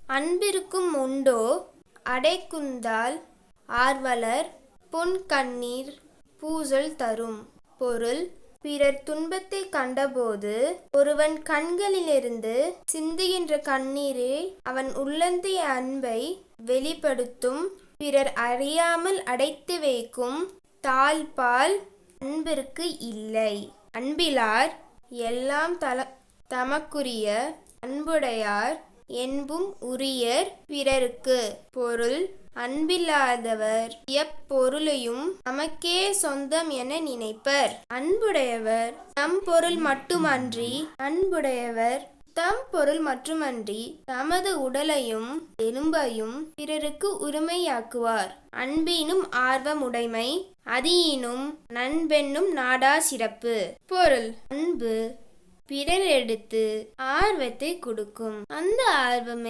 அன்பிருக்கும் உண்டோ அடைக்குந்தால் ஆர்வலர் பொன்கண்ணீர் பூசல் தரும். பொருள்: பிறர் துன்பத்தை கண்டபோது ஒருவன் கண்களிலிருந்து சிந்துகின்ற கண்ணீரே அவன் உள்ளத்திய அன்பை வெளிப்படுத்தும். பிறர் அறியாமல் அடைத்து வைக்கும் தாழ்பால் அன்பிற்கு இல்லை. அன்பிலார் எல்லாம் தமக்குரிய அன்புடையார் என்பும் உரியர் பிறர்க்கு. பொருள்: அன்பில்லாதவர் எப்பொருளையும் தமக்கே சொந்தம் என நினைப்பர். அன்புடையவர் தம் பொருள் மட்டுமன்றி தமது உடலையும் எலும்பையும் பிறருக்கு உரிமையாக்குவார். அன்பினும் ஆர்வம் உடைமை, அதியினும் நண்பென்னும் நாடா சிறப்பு. பொருள்: அன்பு பிறர் எடுத்து ஆர்வத்தை கொடுக்கும். அந்த ஆர்வமே